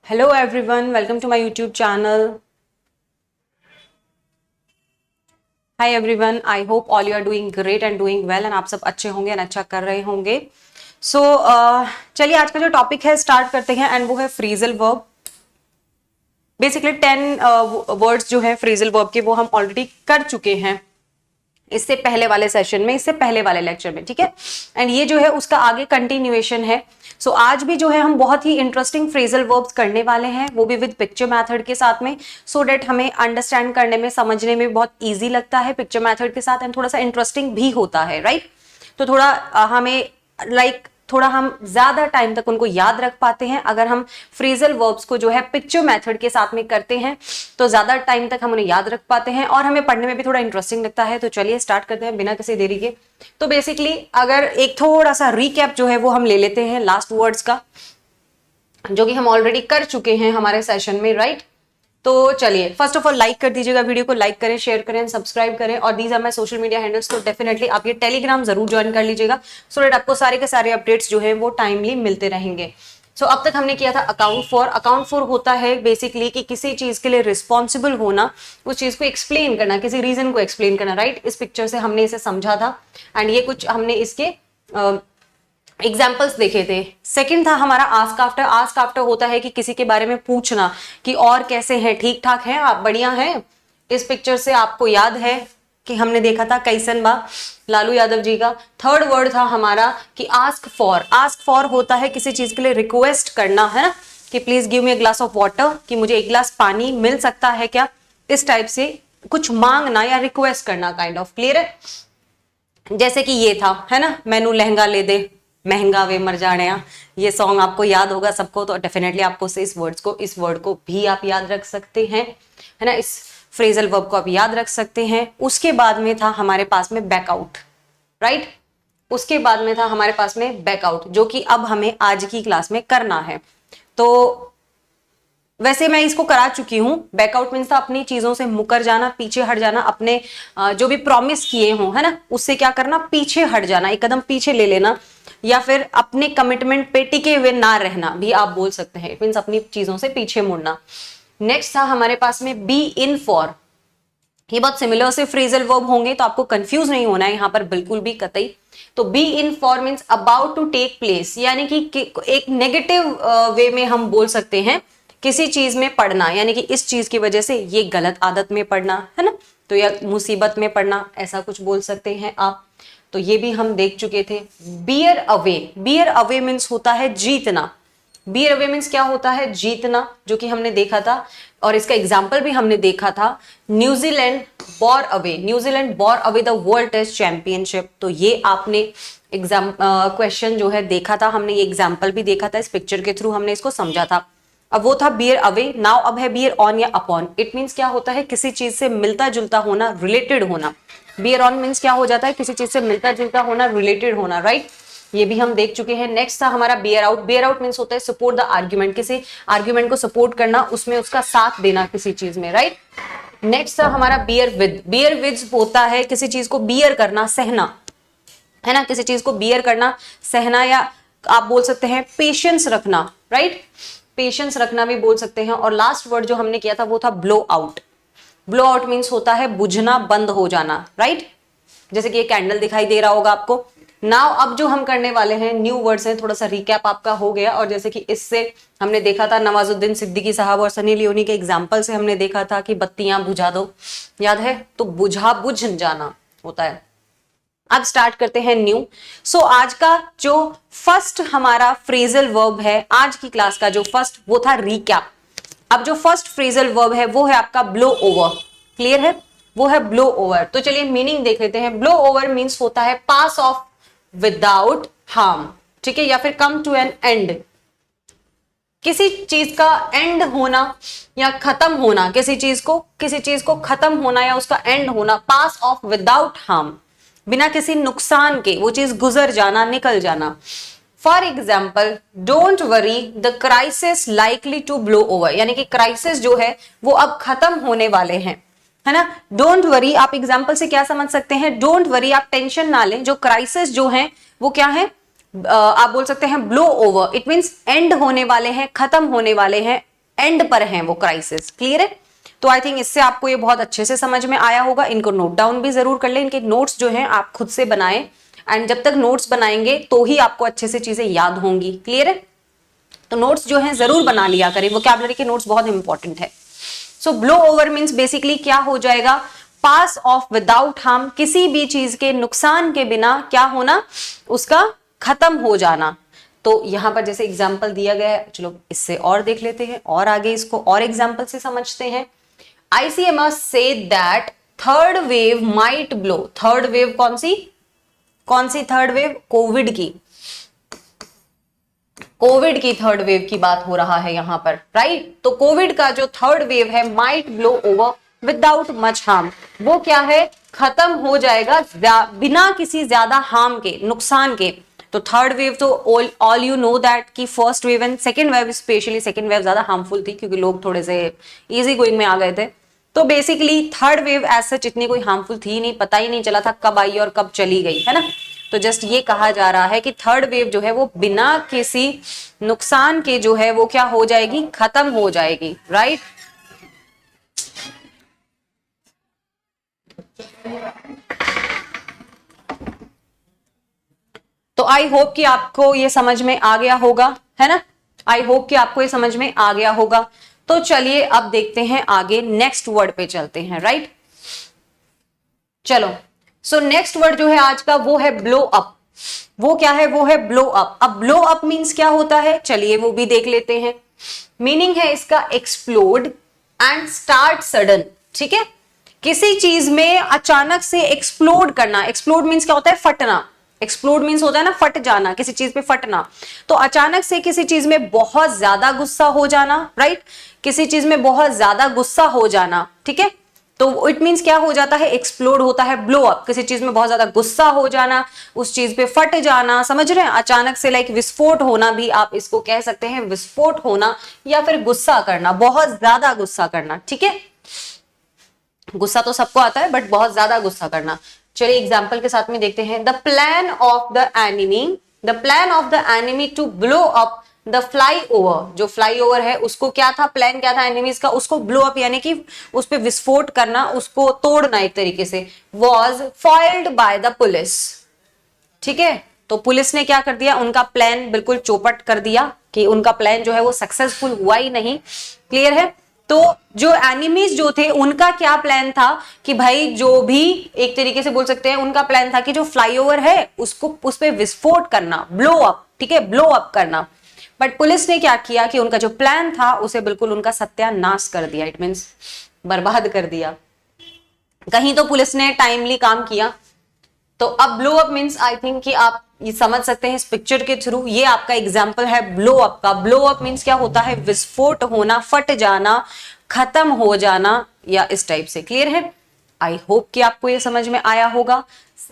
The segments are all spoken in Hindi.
Hello everyone, welcome to my YouTube channel. Hi everyone, I hope all you are doing great and doing well and आप सब अच्छे होंगे और अच्छा कर रहे होंगे. So चलिए आज का जो टॉपिक है स्टार्ट करते हैं एंड वो है फ्रीजल वर्ब. बेसिकली 10 वर्ड्स जो है फ्रीजल वर्ब के वो हम ऑलरेडी कर चुके हैं इससे पहले वाले सेशन में, इससे पहले वाले लेक्चर में, ठीक है. एंड ये जो है उसका आगे कंटिन्यूएशन है. सो आज भी जो है हम बहुत ही इंटरेस्टिंग फ्रेजल वर्ब्स करने वाले हैं, वो भी विद पिक्चर मेथड के साथ में, सो डेट हमें अंडरस्टैंड करने में, समझने में बहुत इजी लगता है पिक्चर मेथड के साथ एंड थोड़ा सा इंटरेस्टिंग भी होता है, राइट. तो थोड़ा हमें थोड़ा हम ज्यादा टाइम तक उनको याद रख पाते हैं अगर हम फ्रेजल वर्ब्स को जो है पिक्चर मेथड के साथ में करते हैं, तो ज्यादा टाइम तक हम उन्हें याद रख पाते हैं और हमें पढ़ने में भी थोड़ा इंटरेस्टिंग लगता है. तो चलिए स्टार्ट करते हैं बिना किसी देरी के. तो बेसिकली अगर एक थोड़ा सा रिकैप जो है वो हम ले लेते हैं लास्ट वर्ड्स का, जो कि हम ऑलरेडी कर चुके हैं हमारे सेशन में, राइट. तो चलिए फर्स्ट ऑफ ऑल लाइक कर दीजिएगा, वीडियो को लाइक करें, शेयर करें, सब्सक्राइब करें. और these are my social media handles, तो डेफिनेटली आप ये टेलीग्राम जरूर ज्वाइन कर लीजिएगा सो दैट आपको सारे के सारे अपडेट्स जो है वो टाइमली मिलते रहेंगे. सो अब तक हमने किया था अकाउंट फॉर. अकाउंट फॉर होता है बेसिकली कि किसी चीज के लिए रिस्पॉन्सिबल होना, उस चीज को एक्सप्लेन करना, किसी रीजन को एक्सप्लेन करना, राइट. इस पिक्चर से हमने इसे समझा था एंड ये कुछ हमने इसके एग्जाम्पल्स देखे थे. सेकंड था हमारा आस्क आफ्टर. आस्क आफ्टर होता है कि किसी के बारे में पूछना कि और कैसे हैं, ठीक ठाक हैं आप, बढ़िया हैं. इस पिक्चर से आपको याद है कि हमने देखा था कैसन बा, लालू यादव जी का. थर्ड वर्ड था हमारा कि आस्क फॉर. आस्क फॉर होता है किसी चीज के लिए रिक्वेस्ट करना, है ना, कि please give me a glass of water, कि मुझे एक गिलास पानी मिल सकता है क्या, इस टाइप से कुछ मांगना या रिक्वेस्ट करना, काइंड ऑफ. क्लियर है. जैसे कि ये था, है ना, मैनू लहंगा ले दे, महंगा वे मर जाने. ये सॉन्ग आपको याद होगा सबको, तो डेफिनेटली आपको से इस वर्ड को भी आप याद रख सकते हैं, है ना. इस फ्रेजल वर्ब को आप याद रख सकते हैं. उसके बाद में था हमारे पास में बैकआउट, राइट. उसके बाद में था हमारे पास में बैकआउट, जो कि अब हमें आज की क्लास में करना है. तो वैसे मैं इसको करा चुकी हूं. बैकआउट मीन्स था अपनी चीजों से मुकर जाना, पीछे हट जाना, अपने जो भी प्रॉमिस किए हों, है ना, उससे क्या करना, पीछे हट जाना, एक कदम पीछे ले लेना, या फिर अपने कमिटमेंट पे टिके हुए ना रहना भी आप बोल सकते हैं. इट मीन्स अपनी चीजों से पीछे मुड़ना. नेक्स्ट था हमारे पास में बी इन फॉर. ये बहुत सिमिलर से फ्रेजल वर्ब होंगे, तो आपको कंफ्यूज नहीं होना है यहाँ पर बिल्कुल भी, कतई. तो be in for means about to take place, यानी कि एक नेगेटिव वे में हम बोल सकते हैं किसी चीज में पढ़ना, यानी कि इस चीज की वजह से ये गलत आदत में पढ़ना, है ना, तो या मुसीबत में पढ़ना, ऐसा कुछ बोल सकते हैं आप. तो ये भी हम देख चुके थे. Bear away. Bear away means होता है जीतना. बियर अवे मीन्स क्या होता है, जीतना, जो कि हमने देखा था और इसका एग्जाम्पल भी हमने देखा था. New Zealand bore away. New Zealand bore away the world test championship. तो ये आपने एग्जाम क्वेश्चन जो है देखा था, हमने ये एग्जाम्पल भी देखा था, इस पिक्चर के थ्रू हमने इसको समझा था. अब वो था बियर अवे. नाउ अब है बियर ऑन या अपॉन. इट मीन्स क्या होता है, किसी चीज से मिलता जुलता होना, रिलेटेड होना. बियर ऑन मीन्स क्या हो जाता है, किसी चीज से मिलता जुलता होना, रिलेटेड होना, राइट. ये भी हम देख चुके हैं. नेक्स्ट था हमारा beer out. Beer out means होता है सपोर्ट द आर्ग्यूमेंट, किसी आर्ग्यूमेंट को सपोर्ट करना, उसमें उसका साथ देना किसी चीज में, राइट. नेक्स्ट था हमारा बियर विद. बियर विद होता है किसी चीज को बियर करना, सहना, है ना, किसी चीज को बियर करना, सहना, या आप बोल सकते हैं पेशेंस रखना, राइट. पेशेंस रखना भी बोल सकते हैं. और लास्ट वर्ड जो हमने किया था वो था blow out. Blow out means होता है बुझना, बंद हो जाना, राइट. जैसे कि ये कैंडल दिखाई दे रहा होगा आपको. नाउ अब जो हम करने वाले हैं न्यू वर्ड्स हैं, थोड़ा सा रिकैप आपका हो गया. और जैसे कि इससे हमने देखा था नवाजुद्दीन सिद्दीकी साहब और सनी लियोनी के एग्जाम्पल से हमने देखा था कि बत्तियां बुझा दो, याद है, तो बुझ जाना होता है. अब स्टार्ट करते हैं न्यू. सो आज का जो फर्स्ट हमारा फ्रेजल वर्ब है, आज की क्लास का जो फर्स्ट, वो था रिकैप. अब जो फर्स्ट फ्रेजल वर्ब है वो है आपका ब्लो ओवर. क्लियर है, वो है ब्लो ओवर. तो चलिए मीनिंग देख लेते हैं. ब्लो ओवर मीन्स होता है पास ऑफ विदाउट हार्म, ठीक है, या फिर कम टू एन एंड. किसी चीज का एंड होना या खत्म होना, किसी चीज को खत्म होना या उसका एंड होना, पास ऑफ विदाउट हार्म, बिना किसी नुकसान के वो चीज गुजर जाना, निकल जाना. For example, don't worry the crisis likely to blow over, यानी कि क्राइसिस जो है वो अब खत्म होने वाले हैं, है ना. डोंट वरी आप एग्जाम्पल से क्या समझ सकते हैं, डोंट वरी आप टेंशन ना लें. जो क्राइसिस जो है वो क्या है, आप बोल सकते हैं blow over. It means and होने वाले हैं, खत्म होने वाले हैं, एंड पर है वो क्राइसिस। क्लियर है? तो आई थिंक इससे आपको ये बहुत अच्छे से समझ में आया होगा। इनको नोट डाउन भी जरूर कर ले, इनके नोट्स जो हैं आप खुद से बनाएं, एंड जब तक नोट्स बनाएंगे तो ही आपको अच्छे से चीजें याद होंगी। क्लियर है? तो नोट्स जो हैं जरूर बना लिया करें, वोकैबुलरी के नोट्स बहुत इंपॉर्टेंट है। सो ब्लो ओवर मीन्स बेसिकली क्या हो जाएगा, पास ऑफ विदाउट हार्म, किसी भी चीज के नुकसान के बिना क्या होना, उसका खत्म हो जाना। तो यहां पर जैसे एग्जाम्पल दिया गया है, चलो इससे और देख लेते हैं और आगे इसको और एग्जाम्पल से समझते हैं। ICMR said that third wave might blow, third wave कौन सी थर्ड वेव, कोविड की, कोविड की थर्ड वेव की बात हो रहा है यहां पर, राइट। तो कोविड का जो थर्ड वेव है might blow over without much harm, वो क्या है, खत्म हो जाएगा बिना किसी ज्यादा हार्म के, नुकसान के। तो थर्ड वेव तो ऑल यू नो दैट कि first wave and second wave, specially second wave ज्यादा हार्मफुल थी क्योंकि लोग थोड़े से इजी गोइंग में आ गए थे। तो basically third wave as such इतनी कोई हार्मफुल थी नहीं, पता ही नहीं चला था कब आई और कब चली गई, है ना। तो जस्ट ये कहा जा रहा है कि थर्ड वेव जो है वो बिना किसी नुकसान के जो है वो क्या हो जाएगी, खत्म हो जाएगी, राइट। तो आई होप कि आपको ये समझ में आ गया होगा, है ना। आई होप कि आपको ये समझ में आ गया होगा। तो चलिए अब देखते हैं आगे, नेक्स्ट वर्ड पे चलते हैं, राइट। चलो, सो नेक्स्ट वर्ड जो है आज का वो है ब्लो अप। वो क्या है, वो है ब्लो अप। अब ब्लो अप मीन्स क्या होता है, चलिए वो भी देख लेते हैं। मीनिंग है इसका एक्सप्लोड एंड स्टार्ट सडन, ठीक है। किसी चीज में अचानक से एक्सप्लोड करना, एक्सप्लोड मीन्स क्या होता है, फटना। एक्सप्लोड मीन्स होता है ना फट जाना, किसी चीज पे फटना। तो अचानक से किसी चीज में बहुत ज्यादा गुस्सा हो जाना, राइट। किसी चीज में बहुत ज्यादा गुस्सा हो जाना, ठीक है। तो इट मीन्स क्या हो जाता है, एक्सप्लोड होता है, ब्लो अप। किसी चीज में बहुत ज्यादा गुस्सा हो जाना, उस चीज पे फट जाना, समझ रहे हैं। अचानक से लाइक विस्फोट होना भी आप इसको कह सकते हैं, विस्फोट होना या फिर गुस्सा करना, बहुत ज्यादा गुस्सा करना, ठीक है। गुस्सा तो सबको आता है बट बहुत ज्यादा गुस्सा करना। चलिए एग्जाम्पल के साथ में देखते हैं। The plan of the enemy to blow up the flyover, जो फ्लाई ओवर है उसको क्या था, प्लान क्या था एनिमीज का, उसको ब्लो अप यानी कि उस पर विस्फोट करना, उसको तोड़ना एक तरीके से, was foiled by the police, ठीक है। तो पुलिस ने क्या कर दिया, उनका प्लान बिल्कुल चौपट कर दिया, कि उनका प्लान जो है वो सक्सेसफुल हुआ ही नहीं। क्लियर है। तो जो एनिमीज जो थे उनका क्या प्लान था कि भाई जो भी एक तरीके से बोल सकते हैं, उनका प्लान था कि जो फ्लाईओवर है उसको उस पर विस्फोट करना, ब्लो अप, ठीक है, ब्लो अप करना। बट पुलिस ने क्या किया कि उनका जो प्लान था उसे बिल्कुल उनका सत्यानाश कर दिया, इट मीन्स बर्बाद कर दिया। कहीं तो पुलिस ने टाइमली काम किया। तो अब blow up means I think कि आप ये समझ सकते हैं इस पिक्चर के थ्रू। ये आपका एग्जाम्पल है ब्लो अप का। ब्लो अप मीन्स क्या होता है, विस्फोट होना, फट जाना, खत्म हो जाना, या इस टाइप से। क्लियर है। आई होप कि आपको ये समझ में आया होगा।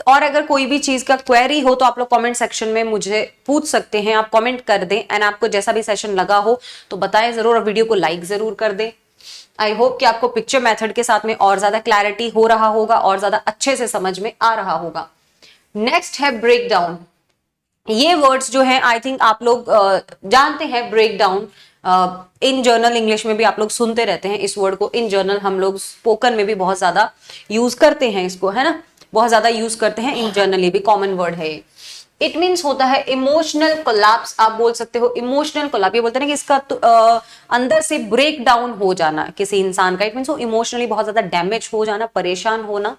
और अगर कोई भी चीज का क्वेरी हो तो आप लोग कमेंट सेक्शन में मुझे पूछ सकते हैं, आप कमेंट कर दें। एंड आपको जैसा भी सेशन लगा हो तो बताएं जरूर, और वीडियो को लाइक जरूर कर दें। आई होप कि आपको पिक्चर मेथड के साथ में और ज्यादा क्लैरिटी हो रहा होगा और ज्यादा अच्छे से समझ में आ रहा होगा। नेक्स्ट है ब्रेक डाउन। ये वर्ड्स जो है आई थिंक आप लोग जानते हैं। Break down in general English में भी आप लोग सुनते रहते हैं इस वर्ड को। इन जर्नल हम लोग स्पोकन में भी बहुत ज्यादा यूज करते हैं इसको, है ना, बहुत ज्यादा यूज करते हैं। इन जर्नल ये भी कॉमन वर्ड है। इट मीन्स होता है इमोशनल कोलैप्स, आप बोल सकते हो इमोशनल कोलैप्स। ये बोलते हैं कि इसका अंदर से ब्रेक डाउन हो जाना किसी इंसान का। इट मीन्स वो इमोशनली बहुत ज्यादा डैमेज हो जाना, परेशान होना।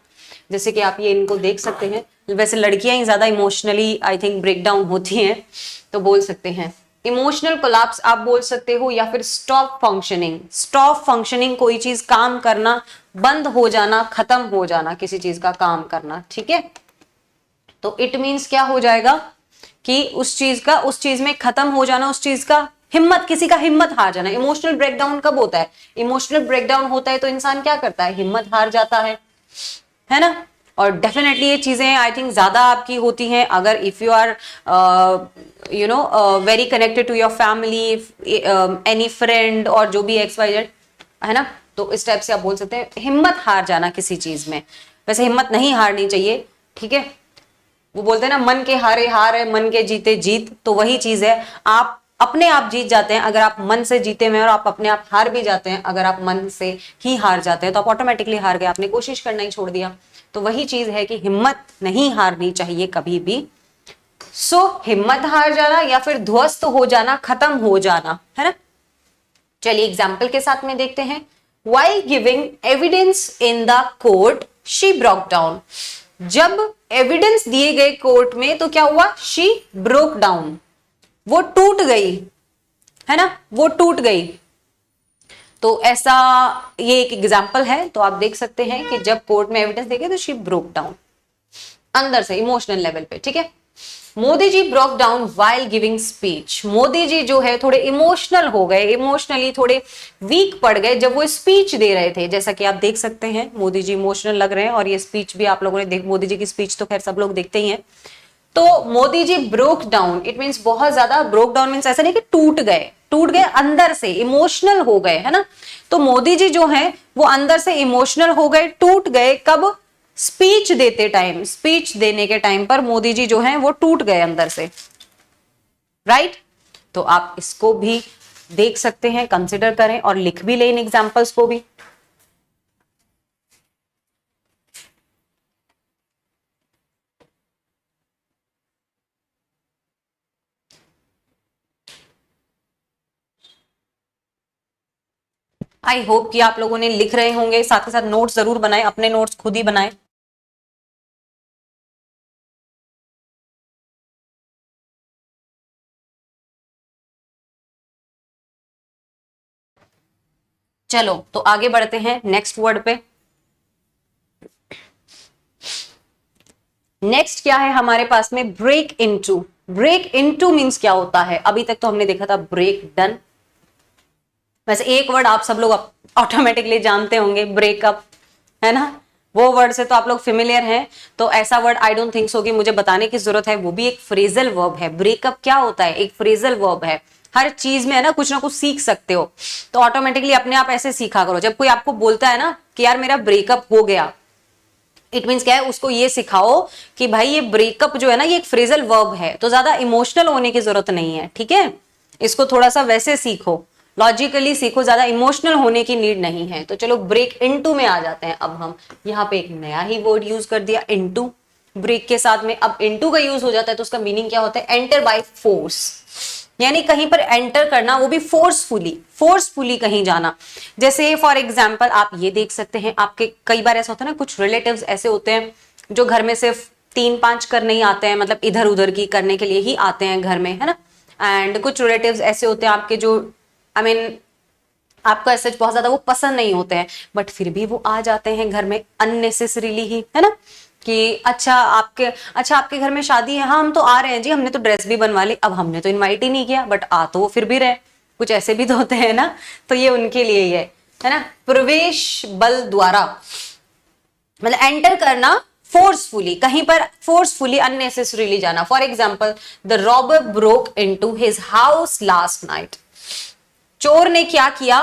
जैसे कि आप ये इनको देख सकते हैं। वैसे लड़कियां ही ज्यादा emotionally I think break down होती हैं, तो बोल सकते हैं इमोशनल कोलैप्स आप बोल सकते हो, या फिर स्टॉप फंक्शनिंग। स्टॉप फंक्शनिंग, कोई चीज काम करना बंद हो जाना, खत्म हो जाना, किसी चीज का काम करना, ठीक है। तो इट मीन्स क्या हो जाएगा कि उस चीज में खत्म हो जाना, उस चीज का हिम्मत, किसी का हिम्मत हार जाना। इमोशनल ब्रेकडाउन कब होता है, इमोशनल ब्रेकडाउन होता है तो इंसान क्या करता है, हिम्मत हार जाता है ना। और डेफिनेटली ये चीजें आई थिंक ज्यादा आपकी होती हैं अगर if you are you know very connected to your family, any friend और जो भी XYZ, है ना। तो इस टाइप से आप बोल सकते हैं हिम्मत हार जाना किसी चीज में। वैसे हिम्मत नहीं हारनी चाहिए, ठीक है। वो बोलते हैं ना मन के हारे हार है, मन के जीते जीत। तो वही चीज है, आप अपने आप जीत जाते हैं अगर आप मन से जीते हुए हैं, और आप अपने आप हार भी जाते हैं अगर आप मन से ही हार जाते हैं, तो आप ऑटोमेटिकली हार गए, आपने कोशिश करना ही छोड़ दिया। तो वही चीज है कि हिम्मत नहीं हारनी चाहिए कभी भी। सो हिम्मत हार जाना या फिर ध्वस्त हो जाना, खत्म हो जाना, है ना। चलिए एग्जाम्पल के साथ में देखते हैं। While giving evidence in the court, she broke down. जब एविडेंस दिए गए कोर्ट में तो क्या हुआ? She broke down. वो टूट गई, है ना, वो टूट गई। तो ऐसा ये एक एग्जाम्पल है। तो आप देख सकते हैं कि जब कोर्ट में एविडेंस देंगे तो शी ब्रोक डाउन, अंदर से इमोशनल लेवल पे, ठीक है। Modi ji broke down while giving speech. Modi ji जो है थोड़े इमोशनल हो गए, इमोशनली थोड़े वीक पड़ गए जब वो स्पीच दे रहे थे। जैसा कि आप देख सकते हैं मोदी जी इमोशनल लग रहे हैं, और ये स्पीच भी आप लोगों ने मोदी जी की स्पीच तो खैर सब लोग देखते ही हैं। तो Modi ji broke down, it means बहुत ज्यादा, ब्रोक डाउन मीन्स ऐसा नहीं कि टूट गए, टूट गए अंदर से, इमोशनल हो गए, है ना। तो मोदी जी जो है वो अंदर से इमोशनल हो गए, टूट गए। कब? स्पीच देते टाइम, स्पीच देने के टाइम पर मोदी जी जो है वो टूट गए अंदर से, राइट। तो आप इसको भी देख सकते हैं, कंसिडर करें और लिख भी लें इन एग्जांपल्स को भी। आई होप कि आप लोगों ने लिख रहे होंगे, साथ ही साथ नोट्स जरूर बनाएं, अपने नोट्स खुद ही बनाएं। चलो तो आगे बढ़ते हैं नेक्स्ट वर्ड पे। नेक्स्ट क्या है हमारे पास में? Break into. Break into means क्या होता है? अभी तक तो हमने देखा था ब्रेक डन। वैसे एक वर्ड आप सब लोग ऑटोमेटिकली जानते होंगे, ब्रेकअप, है ना। वो वर्ड से तो आप लोग फेमिलियर हैं, तो ऐसा word I don't think so कि मुझे बताने की जरूरत है। वो भी एक फ्रेजल वर्ब है। ब्रेकअप क्या होता है? एक फ्रेजल वर्ब है। हर चीज में है ना कुछ सीख सकते हो, तो ऑटोमेटिकली अपने आप ऐसे सीखा करो। जब कोई आपको बोलता है ना कि यार मेरा ब्रेकअप हो गया, इट मीन्स क्या है? उसको ये सिखाओ कि भाई ये ब्रेकअप जो है ना ये एक फ्रेजल वर्ब है, तो ज्यादा इमोशनल होने की जरूरत नहीं है, ठीक है। इसको थोड़ा सा वैसे सीखो, लॉजिकली सीखो, ज्यादा इमोशनल होने की नीड नहीं है। तो चलो ब्रेक इनटू में आ जाते हैं। अब हम यहाँ पे एक नया ही वर्ड यूज कर दिया, इनटू, ब्रेक के साथ में। अब इनटू का यूज हो जाता है तो उसका मीनिंग क्या होता है? एंटर बाय फोर्स, यानी कहीं पर एंटर करना, वो भी फोर्सफुली, फोर्सफुली कहीं जाना। जैसे फॉर एग्जाम्पल आप ये देख सकते हैं, आपके कई बार ऐसा होता है ना, कुछ रिलेटिव्स ऐसे होते हैं जो घर में सिर्फ 3-5 करने ही आते हैं, मतलब इधर उधर की करने के लिए ही आते हैं घर में, है ना। एंड कुछ रिलेटिव्स ऐसे होते हैं आपके जो आई मीन आपको ऐसे बहुत ज्यादा वो पसंद नहीं होते हैं, बट फिर भी वो आ जाते हैं घर में अननेसेसरीली ही, है ना। कि आपके घर में शादी है, हाँ हम तो आ रहे हैं जी, हमने तो ड्रेस भी बनवा ली, अब हमने तो इनवाइट ही नहीं किया, बट आ तो वो फिर भी रहे। कुछ ऐसे भी तो होते हैं ना, तो ये उनके लिए ही है ना। प्रवेश बल द्वारा, मतलब एंटर करना फोर्सफुली, कहीं पर फोर्सफुली अननेसेसरीली जाना। For example, the robber broke into his house last night. चोर ने क्या किया?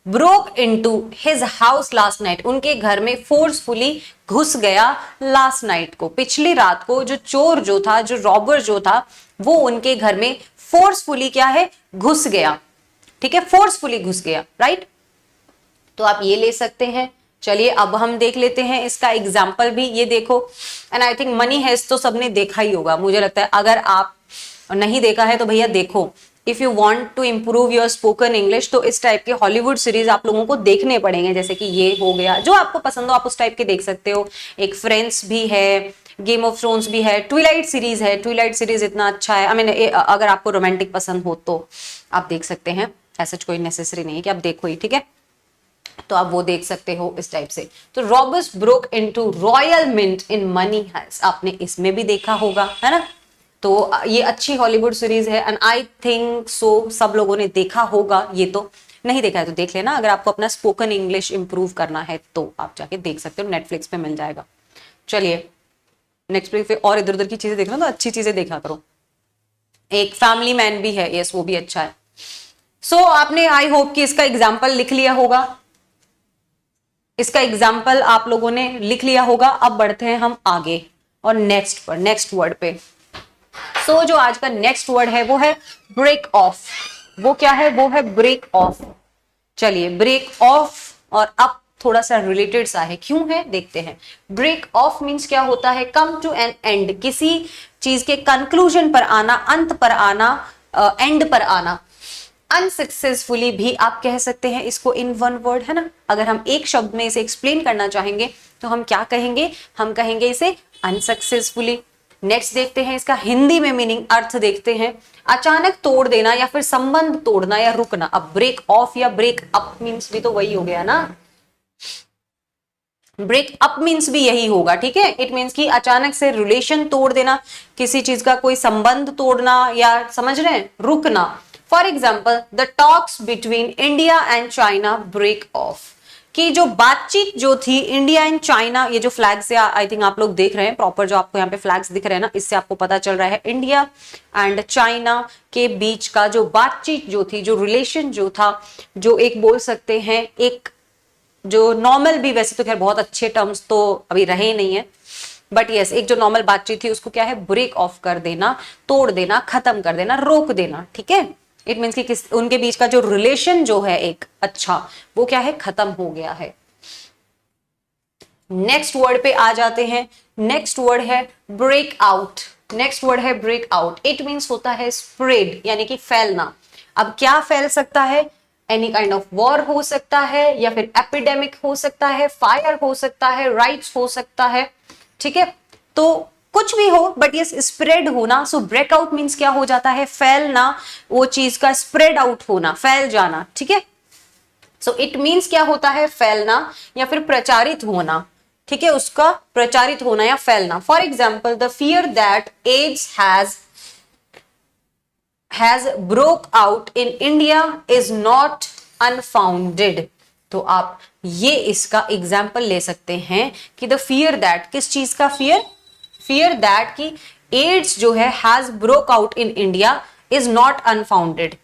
Broke into his house last night, उनके घर में फोर्सफुली घुस गया लास्ट नाइट को, पिछली रात को। जो चोर जो था, जो रॉबर जो था, वो उनके घर में फोर्सफुली क्या है? घुस गया, ठीक है, फोर्सफुली घुस गया, राइट। तो आप ये ले सकते हैं। चलिए अब हम देख लेते हैं इसका एग्जाम्पल भी। ये देखो, and I think money heist तो सबने देखा ही होगा मुझे लगता है। अगर आप नहीं देखा है तो भैया देखो। If you want to improve your spoken English, तो इस टाइप के हॉलीवुड सीरीज आप लोगों को देखने पड़ेंगे। जैसे कि ये हो गया, जो आपको पसंद हो आप उस टाइप के देख सकते हो। एक फ्रेंड्स भी है, गेम ऑफ थ्रोन्स भी है, ट्विलाइट सीरीज है। ट्विलाइट सीरीज इतना अच्छा है, आई मीन अगर आपको रोमांटिक पसंद हो तो आप देख सकते हैं। ऐसा कोई नेसेसरी नहीं है कि आप देखो ही, ठीक है। तो आप वो देख सकते हो इस टाइप से। तो robbers broke into royal mint in money heist, आपने इसमें भी देखा होगा, है ना। तो ये अच्छी हॉलीवुड सीरीज है, एंड आई थिंक सो सब लोगों ने देखा होगा। ये तो नहीं देखा है तो देख लेना। अगर आपको अपना स्पोकन इंग्लिश इंप्रूव करना है तो आप जाके देख सकते हो, नेटफ्लिक्स पे मिल जाएगा। चलिए नेटफ्लिक्स पे और इधर उधर की चीजें देखना तो अच्छी चीजें देखा करो। एक फैमिली मैन भी है, यस वो भी अच्छा है। सो आपने आई होप कि इसका एग्जाम्पल लिख लिया होगा। इसका एग्जाम्पल आप लोगों ने लिख लिया होगा। अब बढ़ते हैं हम आगे और नेक्स्ट वर्ड पे। सो जो आज का नेक्स्ट वर्ड है वो है ब्रेक ऑफ। वो क्या है? वो है ब्रेक ऑफ। चलिए, ब्रेक ऑफ और अब थोड़ा सा रिलेटेड सा है, क्यों है देखते हैं। ब्रेक ऑफ मीन्स क्या होता है? कम टू एन एंड, किसी चीज के कंक्लूजन पर आना, अंत पर आना, एंड पर आना। अनसक्सेसफुली भी आप कह सकते हैं इसको इन वन वर्ड, है ना। अगर हम एक शब्द में इसे एक्सप्लेन करना चाहेंगे तो हम क्या कहेंगे? हम कहेंगे इसे अनसक्सेसफुली। नेक्स्ट देखते हैं इसका हिंदी में मीनिंग, अर्थ देखते हैं। अचानक तोड़ देना या फिर संबंध तोड़ना या रुकना। अब ब्रेक ऑफ या ब्रेक अप मीन्स भी तो वही हो गया ना। ब्रेक अप मीन्स भी यही होगा, ठीक है। इट मीन्स कि अचानक से रिलेशन तोड़ देना, किसी चीज का कोई संबंध तोड़ना, या समझ रहे हैं, रुकना। For example, the talks between India and China break off. कि जो बातचीत जो थी इंडिया एंड चाइना, ये जो फ्लैग्स है आई थिंक आप लोग देख रहे हैं प्रॉपर, जो आपको यहाँ पे फ्लैग्स दिख रहे हैं ना, इससे आपको पता चल रहा है इंडिया एंड चाइना के बीच का जो बातचीत जो थी, जो रिलेशन जो था, जो एक बोल सकते हैं एक जो नॉर्मल भी, वैसे तो खैर बहुत अच्छे टर्म्स तो अभी रहे ही नहीं है, बट यस एक जो नॉर्मल बातचीत थी उसको क्या है? ब्रेक ऑफ कर देना, तोड़ देना, खत्म कर देना, रोक देना, ठीक है। इट मीन्स कि उनके बीच का जो रिलेशन जो है एक अच्छा, वो क्या है? खत्म हो गया है। नेक्स्ट वर्ड पे आ जाते हैं। नेक्स्ट वर्ड है ब्रेक आउट। नेक्स्ट वर्ड है ब्रेक आउट। इट मीन्स होता है स्प्रेड, यानी कि फैलना। अब क्या फैल सकता है? एनी काइंड ऑफ वॉर हो सकता है, या फिर एपिडेमिक हो सकता है, फायर हो सकता है, राइट्स हो सकता है, ठीक है। तो कुछ भी हो, बट ये स्प्रेड होना। सो ब्रेकआउट मीन्स क्या हो जाता है? फैलना, वो चीज का स्प्रेड आउट होना, फैल जाना, ठीक है। सो इट मीन्स क्या होता है? फैलना या फिर प्रचारित होना, ठीक है, उसका प्रचारित होना या फैलना। For example, the fear that adds has broke out in India is not unfounded. तो आप ये इसका एग्जाम्पल ले सकते हैं कि द फियर दैट, किस चीज का फियर? फियर दैट की एड्स जो है has broke out in India is not unfounded.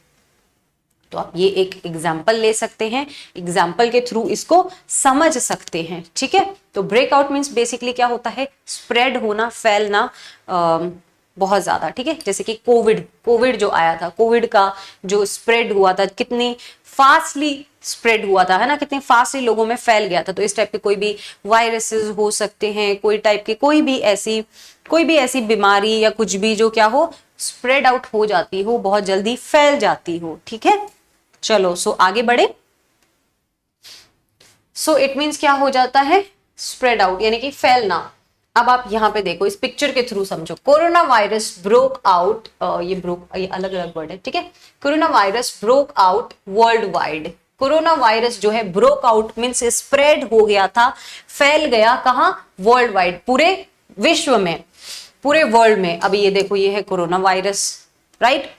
तो आप ये एक एग्जाम्पल ले सकते हैं, एग्जाम्पल के थ्रू इसको समझ सकते हैं, ठीक है। तो ब्रेकआउट मीन्स बेसिकली क्या होता है? स्प्रेड होना, फैलना बहुत ज्यादा, ठीक है। जैसे कि कोविड जो आया था, कोविड का जो स्प्रेड हुआ था, कितनी फास्टली स्प्रेड हुआ था, है ना, कितने फास्टली लोगों में फैल गया था। तो इस टाइप के कोई भी वायरसेस हो सकते हैं, कोई टाइप के कोई भी ऐसी बीमारी या कुछ भी जो क्या हो, स्प्रेड आउट हो जाती हो, बहुत जल्दी फैल जाती हो, ठीक है। चलो सो आगे बढ़े। सो इट मीन्स क्या हो जाता है? स्प्रेड आउट यानी कि फैलना। अब आप यहां पे देखो, इस पिक्चर के थ्रू समझो। कोरोना वायरस ब्रोक आउट, ये अलग अलग वर्ड है, ठीक है। Corona virus broke out world wide. Corona virus जो है ब्रोक आउट मीन्स स्प्रेड हो गया था, फैल गया कहां? वर्ल्ड वाइड, पूरे विश्व में, पूरे वर्ल्ड में। अभी ये देखो, ये है कोरोना वायरस, राइट।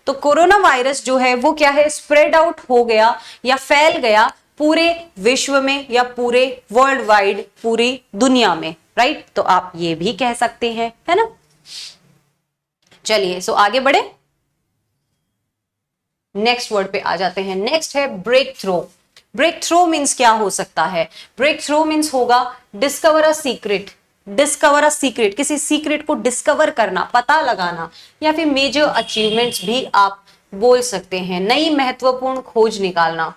तो कोरोना वायरस जो है वो क्या है? स्प्रेड आउट हो गया या फैल गया पूरे विश्व में या पूरे वर्ल्ड वाइड, पूरी दुनिया में, राइट। तो आप ये भी कह सकते हैं, है ना। चलिए सो आगे बढ़े, नेक्स्ट वर्ड पे आ जाते हैं। नेक्स्ट है breakthrough. Breakthrough means क्या हो सकता है? ब्रेक थ्रो मीन्स होगा discover a secret. Discover a secret, किसी सीक्रेट को डिस्कवर करना, पता लगाना, या फिर मेजर अचीवमेंट्स भी आप बोल सकते हैं। नई महत्वपूर्ण खोज निकालना,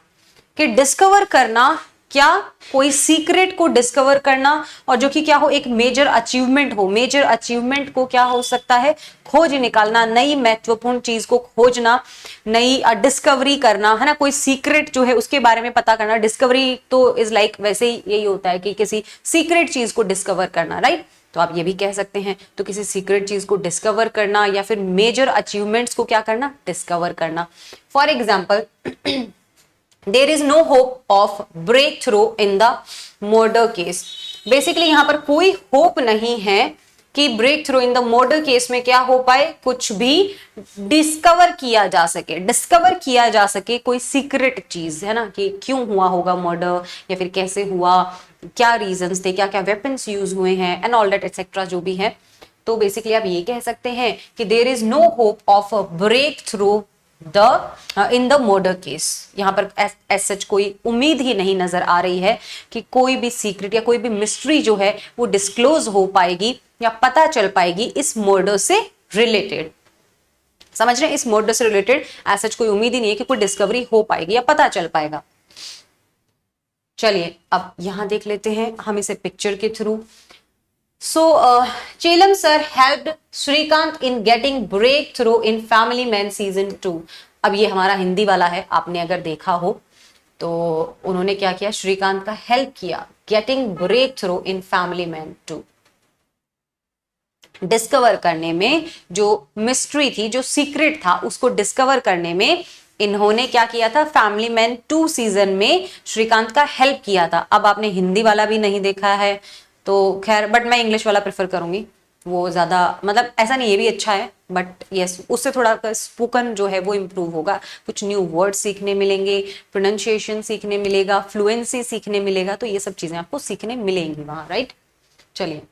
कि डिस्कवर करना, क्या कोई सीक्रेट को डिस्कवर करना, और जो कि क्या हो? एक मेजर अचीवमेंट हो। मेजर अचीवमेंट को क्या हो सकता है? खोज निकालना, नई महत्वपूर्ण चीज को खोजना, नई डिस्कवरी करना, है ना। कोई सीक्रेट जो है उसके बारे में पता करना। डिस्कवरी तो इज लाइक वैसे ही यही होता है कि किसी सीक्रेट चीज को डिस्कवर करना, राइट। तो आप ये भी कह सकते हैं। तो किसी सीक्रेट चीज को डिस्कवर करना या फिर मेजर अचीवमेंट्स को क्या करना? डिस्कवर करना। For example, there is no hope of breakthrough in the murder case। Basically यहां पर कोई होप नहीं है कि breakthrough in the murder case में क्या हो पाए, कुछ भी डिस्कवर किया जा सके। डिस्कवर किया जा सके कोई सीक्रेट चीज, है ना, कि क्यों हुआ होगा मर्डर, या फिर कैसे हुआ, क्या रीजंस थे, क्या क्या वेपन्स यूज हुए हैं, एंड ऑल दैट एक्सेट्रा जो भी है। तो बेसिकली आप ये कह सकते हैं कि there is no hope of a breakthrough in the murder case. यहां पर एज सच कोई उम्मीद ही नहीं नजर आ रही है कि कोई भी सीक्रेट या कोई भी मिस्ट्री जो है वो डिस्क्लोज हो पाएगी या पता चल पाएगी इस मर्डर से रिलेटेड। समझ रहे हैं? इस मर्डर से रिलेटेड ऐसा कोई उम्मीद ही नहीं है कि कोई डिस्कवरी हो पाएगी या पता चल पाएगा। चलिए अब यहां देख लेते हैं हम इसे पिक्चर के थ्रू। So Chellam sir helped Srikanth in getting breakthrough in Family Man season 2। अब ये हमारा हिंदी वाला है, आपने अगर देखा हो तो उन्होंने क्या किया, श्रीकांत का हेल्प किया getting breakthrough in Family Man 2, discover करने में, जो मिस्ट्री थी, जो सीक्रेट था, उसको डिस्कवर करने में इन्होंने क्या किया था, फैमिली मैन 2 सीजन में श्रीकांत का हेल्प किया था। अब आपने हिंदी वाला भी नहीं देखा है तो खैर, बट मैं इंग्लिश वाला प्रेफर करूंगी, वो ज्यादा, मतलब ऐसा नहीं, ये भी अच्छा है बट यस, उससे थोड़ा स्पोकन जो है वो इम्प्रूव होगा, कुछ न्यू वर्ड सीखने मिलेंगे, प्रोनाउंसिएशन सीखने मिलेगा, फ्लुएंसी सीखने मिलेगा, तो ये सब चीजें आपको सीखने मिलेंगी वहां, राइट। चलिए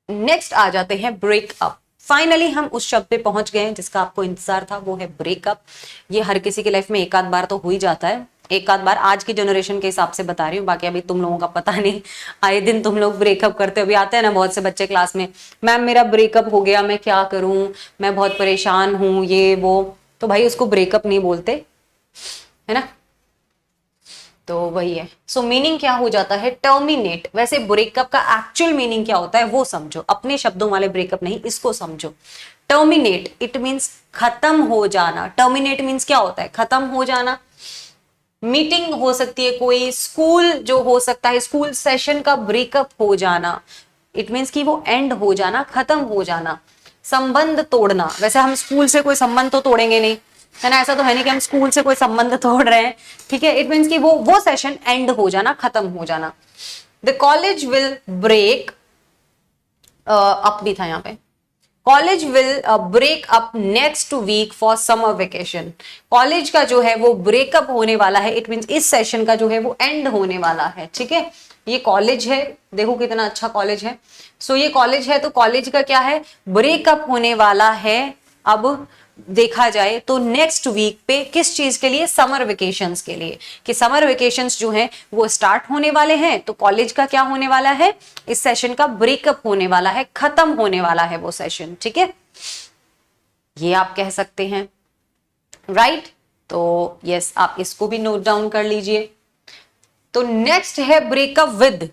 नेक्स्ट आ जाते हैं ब्रेकअप। फाइनली हम उस शब्द पे पहुंच गए हैं जिसका आपको इंतजार था, वो है ब्रेकअप। ये हर किसी की लाइफ में एक आध बार तो हो ही जाता है, एक आध बार, आज की जनरेशन के हिसाब से बता रही हूँ, बाकी अभी तुम लोगों का पता नहीं, आए दिन तुम लोग ब्रेकअप करते हो। अभी आते हैं ना बहुत से बच्चे क्लास में, मैम मेरा ब्रेकअप हो गया, मैं क्या करूं, मैं बहुत परेशान हूं, ये वो, तो भाई उसको ब्रेकअप नहीं बोलते, है ना। तो वही है। सो मीनिंग क्या हो जाता है, टर्मिनेट। वैसे ब्रेकअप का एक्चुअल मीनिंग क्या होता है वो समझो, अपने शब्दों वाले ब्रेकअप नहीं, इसको समझो। टर्मिनेट इट मींस खत्म हो जाना। टर्मिनेट मींस क्या होता है, खत्म हो जाना। मीटिंग हो सकती है कोई, स्कूल जो हो सकता है, स्कूल सेशन का ब्रेकअप हो जाना, इट मींस कि वो एंड हो जाना, खत्म हो जाना। संबंध तोड़ना, वैसे हम स्कूल से कोई संबंध तो तोड़ेंगे नहीं, है ना, ऐसा तो है नहीं कि हम स्कूल से कोई संबंध तोड़ रहे हैं, ठीक है। इट मींस कि वो सेशन एंड हो जाना, खत्म हो जाना। The college will break up भी था यहाँ पे, college will break up next week for summer vacation. College का जो है वो ब्रेकअप होने वाला है, इट मींस इस सेशन का जो है वो एंड होने वाला है, ठीक है। ये कॉलेज है, देखो कितना अच्छा कॉलेज है। सो ये कॉलेज है, तो कॉलेज का क्या है, ब्रेकअप होने वाला है। अब देखा जाए तो नेक्स्ट वीक पे, किस चीज के लिए, समर वेकेशंस के लिए, कि समर वेकेशंस जो हैं वो स्टार्ट होने वाले हैं, तो कॉलेज का क्या होने वाला है, इस सेशन का ब्रेकअप होने वाला है, खत्म होने वाला है वो सेशन, ठीक है। ये आप कह सकते हैं, राइट। तो यस, आप इसको भी नोट डाउन कर लीजिए। तो नेक्स्ट है ब्रेकअप विद,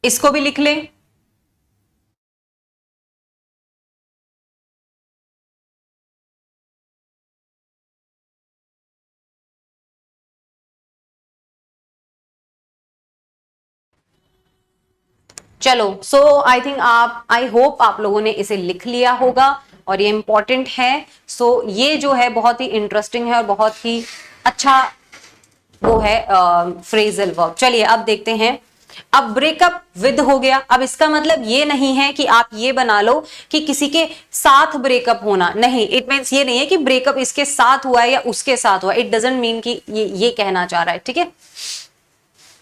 इसको भी लिख लें। चलो, सो आई थिंक आई होप आप लोगों ने इसे लिख लिया होगा और ये इंपॉर्टेंट है। सो ये जो है बहुत ही इंटरेस्टिंग है और बहुत ही अच्छा वो है फ्रेजल वर्ब। चलिए अब देखते हैं। अब ब्रेकअप विद हो गया, अब इसका मतलब ये नहीं है कि आप ये बना लो कि किसी के साथ ब्रेकअप होना, नहीं, इट मींस ये नहीं है कि ब्रेकअप इसके साथ हुआ है या उसके साथ हुआ, इट डजंट मीन कि ये कहना चाह रहा है, ठीक है।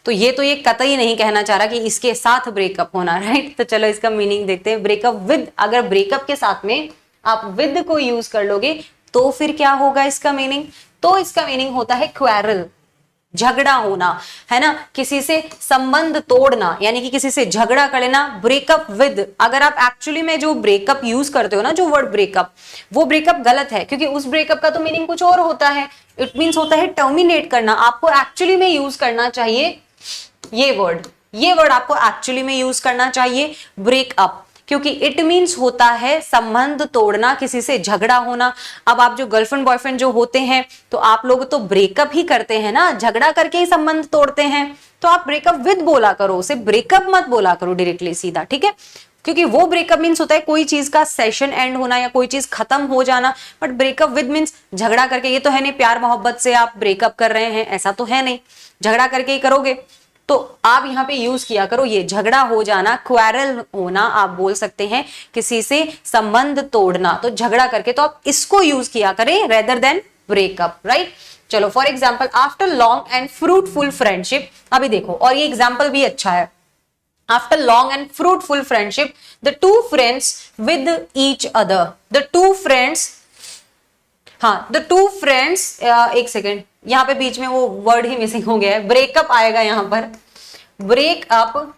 तो ये कतई नहीं कहना चाह रहा कि इसके साथ ब्रेकअप होना, राइट। तो चलो इसका मीनिंग देखते हैं। ब्रेकअप विद, अगर ब्रेकअप के साथ में आप विद को यूज कर लोगे तो फिर क्या होगा इसका मीनिंग, तो इसका मीनिंग होता है क्वेरल, झगड़ा होना, है ना, किसी से संबंध तोड़ना, यानी कि किसी से झगड़ा कर लेना। ब्रेकअप विद, अगर आप एक्चुअली में जो ब्रेकअप यूज करते हो ना, जो वर्ड ब्रेकअप, वो ब्रेकअप गलत है, क्योंकि उस ब्रेकअप का तो मीनिंग कुछ और होता है। इट मीन्स होता है टर्मिनेट करना। आपको एक्चुअली में यूज करना चाहिए ये वर्ड आपको एक्चुअली में यूज करना चाहिए ब्रेकअप, क्योंकि इट मींस होता है संबंध तोड़ना, किसी से झगड़ा होना। अब आप जो गर्लफ्रेंड बॉयफ्रेंड जो होते हैं, तो आप लोग तो ब्रेकअप ही करते हैं ना, झगड़ा करके ही संबंध तोड़ते हैं, तो आप ब्रेकअप विद बोला करो, उसे ब्रेकअप मत बोला करो डायरेक्टली सीधा, ठीक है। क्योंकि वो ब्रेकअप मींस होता है कोई चीज का सेशन एंड होना या कोई चीज खत्म हो जाना, बट ब्रेकअप विद मींस झगड़ा करके। ये तो है नहीं प्यार मोहब्बत से आप ब्रेकअप कर रहे हैं, ऐसा तो है नहीं, झगड़ा करके ही करोगे। तो आप यहाँ पे यूज किया करो ये, झगड़ा हो जाना, क्वेरल होना, आप बोल सकते हैं किसी से संबंध तोड़ना, तो झगड़ा करके, तो आप इसको यूज किया करें रेदर देन ब्रेकअप, राइट। चलो for example, after long and fruitful friendship, अभी देखो, और ये एग्जाम्पल भी अच्छा है। After long and fruitful friendship the two friends with each other, the two friends, हाँ द टू फ्रेंड्स, एक सेकेंड, यहां पे बीच में वो वर्ड ही मिसिंग हो गया है, ब्रेकअप आएगा यहां पर, breakup,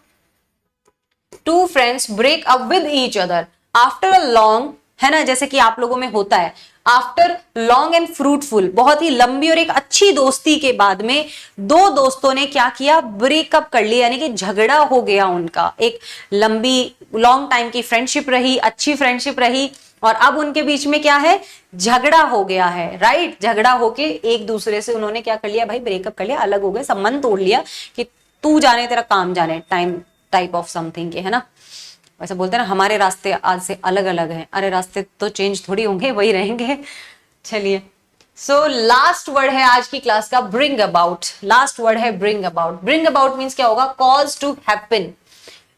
two friends break up with each other. After a long, है ना, जैसे कि आप लोगों में होता है, आफ्टर लॉन्ग एंड फ्रूटफुल, बहुत ही लंबी और एक अच्छी दोस्ती के बाद में दो दोस्तों ने क्या किया, ब्रेकअप कर लिया, यानी कि झगड़ा हो गया उनका। एक लंबी लॉन्ग टाइम की फ्रेंडशिप रही, अच्छी फ्रेंडशिप रही, और अब उनके बीच में क्या है, झगड़ा हो गया है, राइट। झगड़ा होके एक दूसरे से उन्होंने क्या कर लिया भाई, ब्रेकअप कर लिया, अलग हो गए, संबंध तोड़ लिया कि तू जाने तेरा काम जाने, टाइम टाइप ऑफ समथिंग के, है ना। वैसे बोलते हैं ना, हमारे रास्ते आज से अलग अलग हैं। अरे रास्ते तो चेंज थोड़ी होंगे, वही रहेंगे। चलिए, सो लास्ट वर्ड है आज की क्लास का, ब्रिंग अबाउट। लास्ट वर्ड है bring about. Bring about means क्या होगा, cause to happen.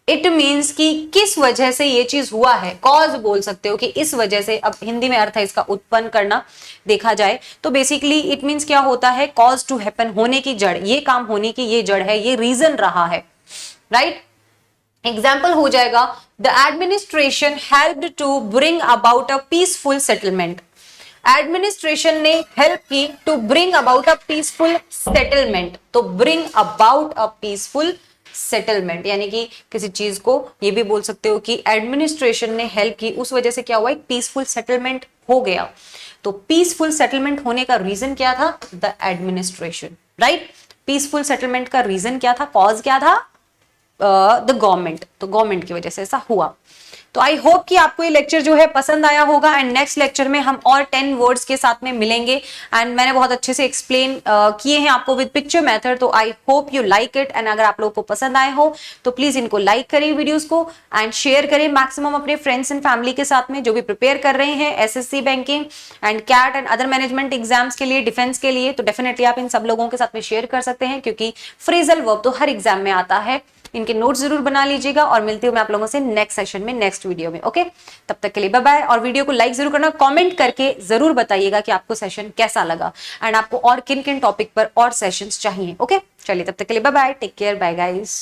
It means कि किस वजह से ये चीज हुआ है, कॉज बोल सकते हो कि इस वजह से। अब हिंदी में अर्थ है इसका उत्पन्न करना, देखा जाए तो बेसिकली इट मीन्स क्या होता है, कॉज टू हैपन, होने की जड़, ये काम होने की ये जड़ है, ये रीजन रहा है, राइट। एग्जाम्पल हो जाएगा, the administration helped to bring about a peaceful settlement. Administration ने हेल्प की to bring about a peaceful settlement. तो bring about a peaceful settlement, यानी कि किसी चीज को ये भी बोल सकते हो कि एडमिनिस्ट्रेशन ने हेल्प की, उस वजह से क्या हुआ, एक पीसफुल सेटलमेंट हो गया। तो पीसफुल सेटलमेंट होने का रीजन क्या था, the administration, right. Peaceful settlement का रीजन क्या था, कॉज क्या था, द गवर्नमेंट। तो गवर्नमेंट की वजह से ऐसा हुआ। तो आई होप कि आपको ये लेक्चर जो है पसंद आया होगा, एंड नेक्स्ट लेक्चर में हम और 10 वर्ड्स के साथ में मिलेंगे, एंड मैंने बहुत अच्छे से एक्सप्लेन किए हैं आपको विद पिक्चर मेथड। तो I hope you like it, and अगर आप लोगों को पसंद आए हो तो प्लीज इनको लाइक करें वीडियोस को, एंड शेयर करें मैक्सिमम अपने फ्रेंड्स एंड फैमिली के साथ में जो भी प्रिपेयर कर रहे हैं SSC, banking and CAT and other management exams के लिए, डिफेंस के लिए। तो डेफिनेटली आप इन सब लोगों के साथ में शेयर कर सकते हैं, क्योंकि फ्रेजल वर्ब तो हर एग्जाम में आता है। इनके नोट्स जरूर बना लीजिएगा, और मिलती हूँ मैं आप लोगों से नेक्स्ट सेशन में, नेक्स्ट वीडियो में। ओके, तब तक के लिए बाय बाय, और वीडियो को लाइक जरूर करना, कमेंट करके जरूर बताइएगा कि आपको सेशन कैसा लगा, एंड आपको और किन किन टॉपिक पर और सेशंस चाहिए। ओके, चलिए तब तक के लिए bye bye, take care, bye guys.